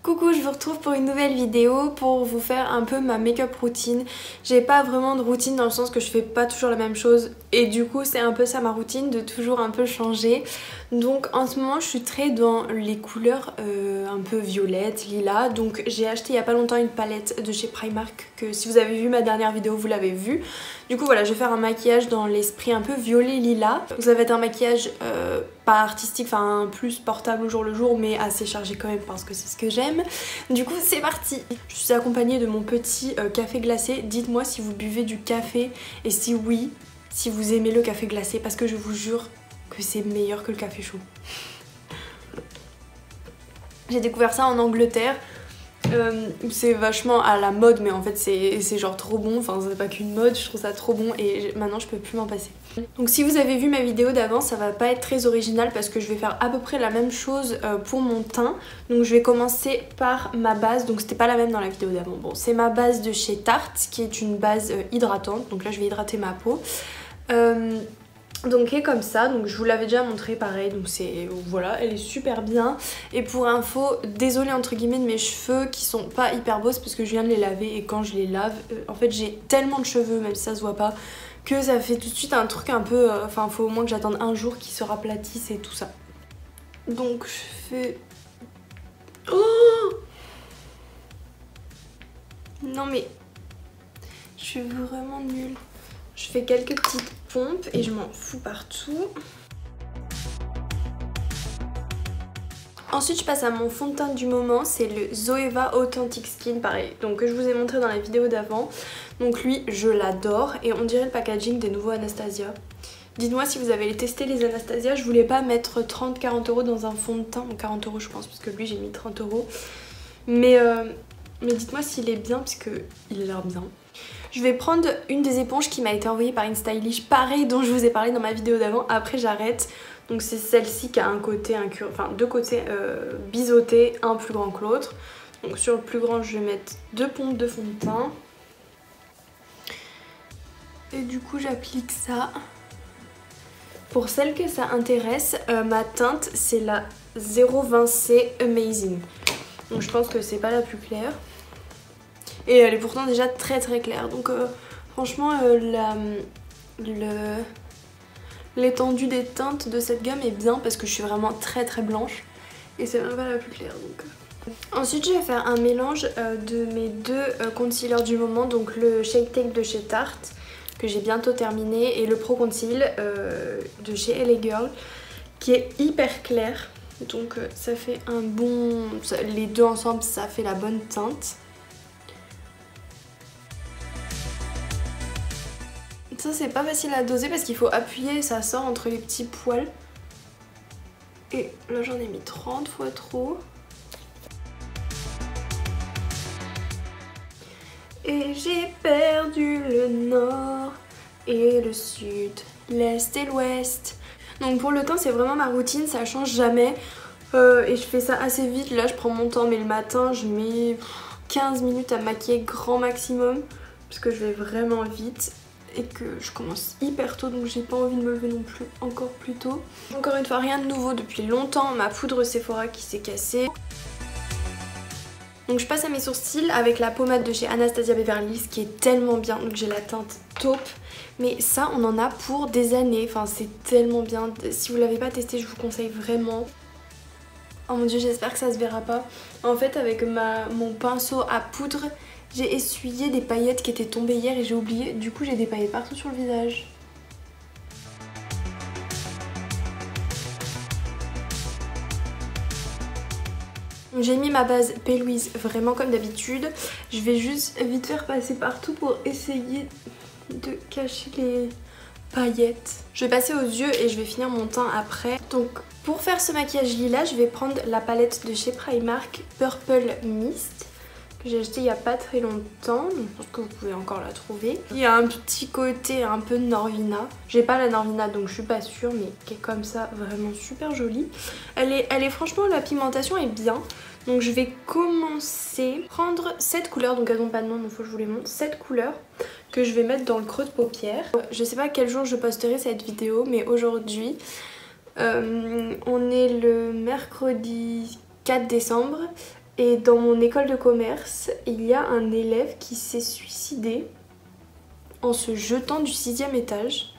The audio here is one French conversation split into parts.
Coucou, je vous retrouve pour une nouvelle vidéo pour vous faire un peu ma make-up routine. J'ai pas vraiment de routine dans le sens que je fais pas toujours la même chose et du coup c'est un peu ça ma routine, de toujours un peu changer. Donc en ce moment je suis très dans les couleurs un peu violettes, lilas. Donc j'ai acheté il y a pas longtemps une palette de chez Primark que si vous avez vu ma dernière vidéo vous l'avez vu. Du coup voilà, je vais faire un maquillage dans l'esprit un peu violet lilas. Donc ça va être un maquillage pas artistique, enfin plus portable au jour le jour mais assez chargé quand même parce que c'est ce que j'aime. Du coup c'est parti. Je suis accompagnée de mon petit café glacé. Dites-moi si vous buvez du café et si oui, si vous aimez le café glacé parce que je vous jure que c'est meilleur que le café chaud. J'ai découvert ça en Angleterre. C'est vachement à la mode mais en fait c'est genre trop bon, enfin c'est pas qu'une mode, je trouve ça trop bon et maintenant je peux plus m'en passer. Donc si vous avez vu ma vidéo d'avant ça va pas être très original parce que je vais faire à peu près la même chose pour mon teint. Donc je vais commencer par ma base, donc c'était pas la même dans la vidéo d'avant. Bon c'est ma base de chez Tarte qui est une base hydratante, donc là je vais hydrater ma peau. Donc elle est comme ça, donc je vous l'avais déjà montré pareil, donc c'est voilà, elle est super bien. Et pour info, désolée entre guillemets de mes cheveux qui sont pas hyper beaux, c'est parce que je viens de les laver et quand je les lave, en fait j'ai tellement de cheveux, même si ça se voit pas, que ça fait tout de suite un truc un peu, enfin faut au moins que j'attende un jour qu'ils se raplatissent et tout ça. Donc je fais... Oh non mais je suis vraiment nulle. Je fais quelques petites pompes et je m'en fous partout. Ensuite je passe à mon fond de teint du moment, c'est le Zoeva Authentic Skin, pareil, donc que je vous ai montré dans la vidéo d'avant. Donc lui je l'adore et on dirait le packaging des nouveaux Anastasia. Dites-moi si vous avez testé les Anastasia, je voulais pas mettre 30-40 € dans un fond de teint, ou 40 € je pense parce que lui j'ai mis 30 €. Mais dites-moi s'il est bien parce qu'il a l'air bien. Je vais prendre une des éponges qui m'a été envoyée par une stylish, pareil dont je vous ai parlé dans ma vidéo d'avant, après j'arrête. Donc c'est celle-ci qui a un côté, enfin deux côtés biseautés, un plus grand que l'autre. Donc sur le plus grand je vais mettre 2 pompes de fond de teint. Et du coup j'applique ça. Pour celle que ça intéresse, ma teinte c'est la 020C Amazing. Donc je pense que c'est pas la plus claire. Et elle est pourtant déjà très très claire. Donc franchement l'étendue des teintes de cette gamme est bien parce que je suis vraiment très très blanche. Et c'est même pas la plus claire. Donc. Ensuite je vais faire un mélange de mes deux concealers du moment. Donc le Shake Take de chez Tarte que j'ai bientôt terminé. Et le Pro Conceal de chez LA Girl qui est hyper clair. Donc ça fait un bon... Les deux ensemble ça fait la bonne teinte. Ça c'est pas facile à doser parce qu'il faut appuyer, ça sort entre les petits poils. Et là j'en ai mis 30 fois trop. Et j'ai perdu le nord et le sud, l'est et l'ouest. Donc pour le teint c'est vraiment ma routine, ça change jamais. Et je fais ça assez vite, là je prends mon temps mais le matin je mets 15 minutes à maquiller grand maximum. Parce que je vais vraiment vite. Et que je commence hyper tôt donc j'ai pas envie de me lever non plus encore plus tôt. Encore une fois rien de nouveau depuis longtemps, ma poudre Sephora qui s'est cassée. Donc je passe à mes sourcils avec la pommade de chez Anastasia Beverly Hills qui est tellement bien, donc j'ai la teinte taupe. Mais ça on en a pour des années, enfin c'est tellement bien, si vous l'avez pas testé je vous conseille vraiment. Oh mon dieu j'espère que ça se verra pas. En fait avec mon pinceau à poudre, j'ai essuyé des paillettes qui étaient tombées hier et j'ai oublié, du coup j'ai des paillettes partout sur le visage. J'ai mis ma base P. Louise vraiment comme d'habitude. Je vais juste vite faire passer partout pour essayer de cacher les paillettes. Je vais passer aux yeux et je vais finir mon teint après. Donc pour faire ce maquillage lilas, je vais prendre la palette de chez Primark Purple Mist que j'ai acheté il y a pas très longtemps, donc je pense que vous pouvez encore la trouver. Il y a un petit côté un peu Norvina. J'ai pas la Norvina donc je suis pas sûre, mais qui est comme ça vraiment super jolie. Elle est franchement, la pigmentation est bien. Donc je vais commencer prendre cette couleur, donc elles n'ont pas de nom donc faut que je vous les montre. Cette couleur que je vais mettre dans le creux de paupière. Je sais pas quel jour je posterai cette vidéo mais aujourd'hui on est le mercredi 4 décembre Et dans mon école de commerce, il y a un élève qui s'est suicidé en se jetant du 6e étage.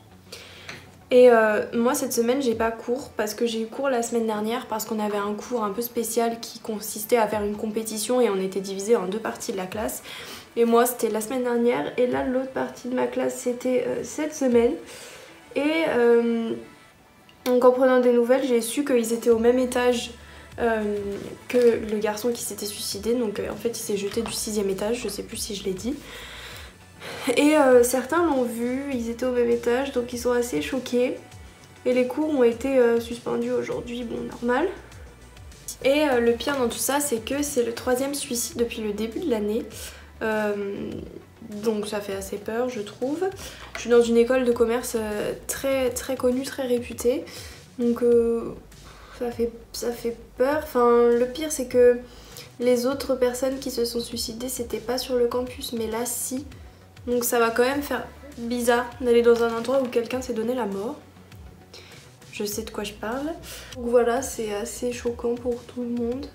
Et moi cette semaine j'ai pas cours parce que j'ai eu cours la semaine dernière parce qu'on avait un cours un peu spécial qui consistait à faire une compétition et on était divisé en 2 parties de la classe. Et moi c'était la semaine dernière et là l'autre partie de ma classe c'était cette semaine. Et donc en prenant des nouvelles j'ai su qu'ils étaient au même étage que le garçon qui s'était suicidé. Donc en fait il s'est jeté du 6e étage, je sais plus si je l'ai dit. Et certains l'ont vu, ils étaient au même étage donc ils sont assez choqués. Et les cours ont été suspendus aujourd'hui, bon normal. Et le pire dans tout ça c'est que c'est le 3e suicide depuis le début de l'année. Donc ça fait assez peur je trouve. Je suis dans une école de commerce très connue, très réputée. Donc ça fait peur. Enfin le pire c'est que les autres personnes qui se sont suicidées c'était pas sur le campus mais là si. Donc ça va quand même faire bizarre d'aller dans un endroit où quelqu'un s'est donné la mort. Je sais de quoi je parle. Donc voilà, c'est assez choquant pour tout le monde.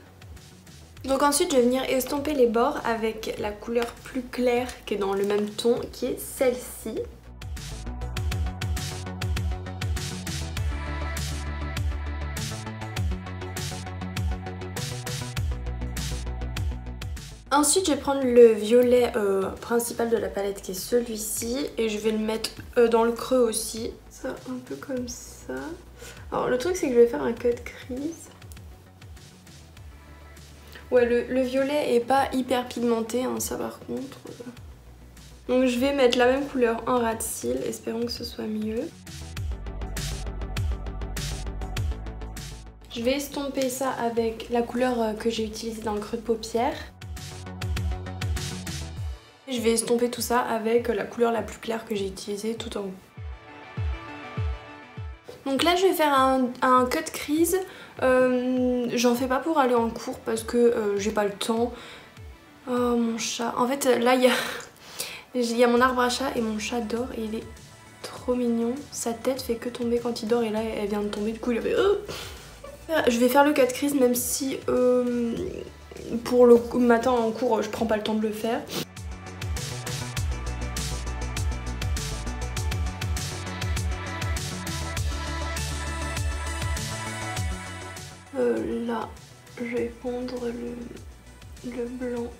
Donc ensuite je vais venir estomper les bords avec la couleur plus claire qui est dans le même ton, qui est celle-ci. Ensuite je vais prendre le violet principal de la palette qui est celui-ci et je vais le mettre dans le creux aussi. Ça un peu comme ça. Alors le truc c'est que je vais faire un cut crease. Ouais le violet est pas hyper pigmenté hein, ça par contre. Donc je vais mettre la même couleur en ras de cils, espérons que ce soit mieux. Je vais estomper ça avec la couleur que j'ai utilisée dans le creux de paupière. Je vais estomper tout ça avec la couleur la plus claire que j'ai utilisée tout en haut. Donc là je vais faire un cut crease. J'en fais pas pour aller en cours parce que j'ai pas le temps. Oh mon chat. En fait là il y a mon arbre à chat et mon chat dort et il est trop mignon. Sa tête fait que tomber quand il dort et là elle vient de tomber du coup il avait... Je vais faire le cut crease même si pour le matin en cours je prends pas le temps de le faire. Là, je vais pondre le blanc.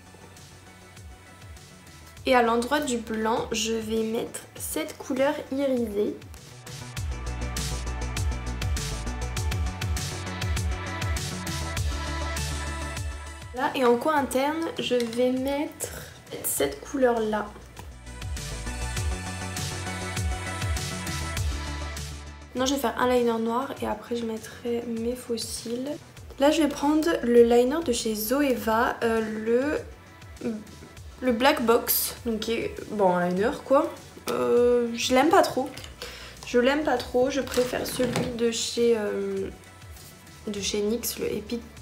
Et à l'endroit du blanc, je vais mettre cette couleur irisée. Là, et en coin interne, je vais mettre cette couleur-là. Non, je vais faire un liner noir et après je mettrai mes faux cils. Là, je vais prendre le liner de chez Zoeva, le Black Box, donc qui est bon, un liner quoi. Je l'aime pas trop. Je l'aime pas trop. Je préfère celui de chez NYX, le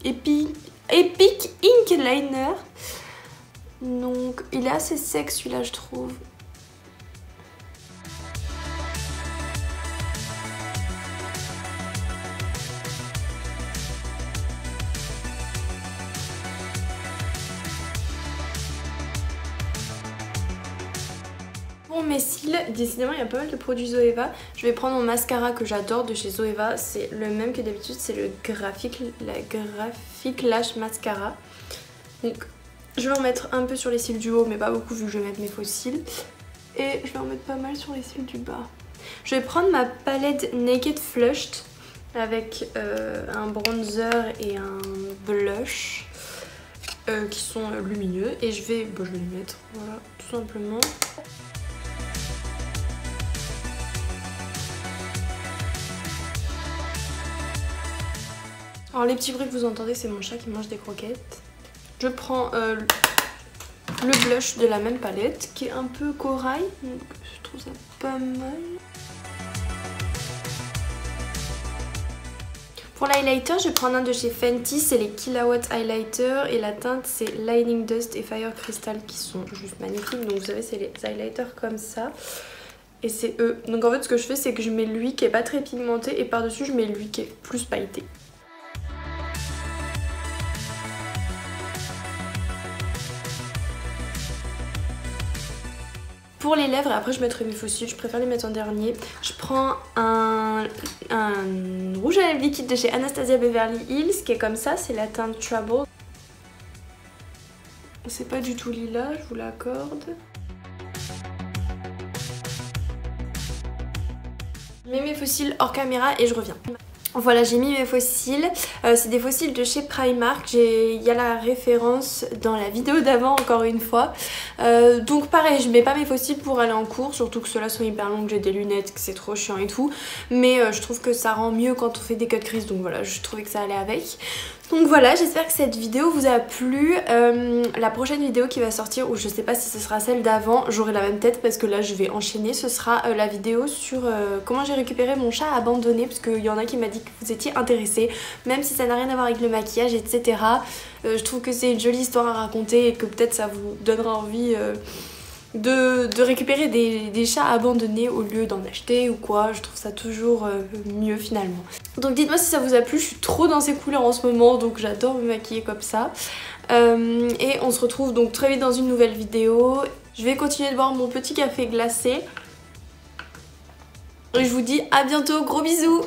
Epic Ink Liner. Donc, il est assez sec celui-là, je trouve. Pour mes cils, décidément il y a pas mal de produits Zoeva. Je vais prendre mon mascara que j'adore de chez Zoeva. C'est le même que d'habitude, c'est le Graphic Lash Mascara. Donc je vais en mettre un peu sur les cils du haut mais pas beaucoup vu que je vais mettre mes faux cils. Et je vais en mettre pas mal sur les cils du bas. Je vais prendre ma palette Naked Flushed avec un bronzer et un blush qui sont lumineux. Et je vais les mettre, voilà, tout simplement. Alors les petits bruits que vous entendez, c'est mon chat qui mange des croquettes. Je prends le blush de la même palette qui est un peu corail, donc je trouve ça pas mal. Pour l'highlighter, je vais prendre un de chez Fenty, c'est les Killawatt Highlighter et la teinte c'est Lightning Dust et Fire Crystal qui sont juste magnifiques. Donc vous savez, c'est les highlighters comme ça. Et c'est eux. Donc en fait ce que je fais c'est que je mets lui qui est pas très pigmenté et par dessus je mets lui qui est plus pailleté. Pour les lèvres, après je mettrai mes faux cils, je préfère les mettre en dernier. Je prends un rouge à lèvres liquide de chez Anastasia Beverly Hills qui est comme ça, c'est la teinte Trouble. C'est pas du tout lilas, je vous l'accorde. Je mets mes faux cils hors caméra et je reviens. Voilà, j'ai mis mes faux cils, c'est des faux cils de chez Primark, il y a la référence dans la vidéo d'avant encore une fois. Donc pareil, je mets pas mes faux cils pour aller en cours, surtout que ceux-là sont hyper longs, que j'ai des lunettes, que c'est trop chiant et tout. Mais je trouve que ça rend mieux quand on fait des cut crease, donc voilà, je trouvais que ça allait avec. Donc voilà, j'espère que cette vidéo vous a plu. La prochaine vidéo qui va sortir, ou je sais pas si ce sera celle d'avant, j'aurai la même tête parce que là je vais enchaîner, ce sera la vidéo sur comment j'ai récupéré mon chat abandonné, parce qu'il y en a qui m'a dit que vous étiez intéressés, même si ça n'a rien à voir avec le maquillage, etc. Je trouve que c'est une jolie histoire à raconter et que peut-être ça vous donnera envie de récupérer des chats abandonnés au lieu d'en acheter ou quoi. Je trouve ça toujours mieux finalement. Donc dites-moi si ça vous a plu, je suis trop dans ces couleurs en ce moment, donc j'adore me maquiller comme ça. Et on se retrouve donc très vite dans une nouvelle vidéo. Je vais continuer de boire mon petit café glacé. Et je vous dis à bientôt, gros bisous!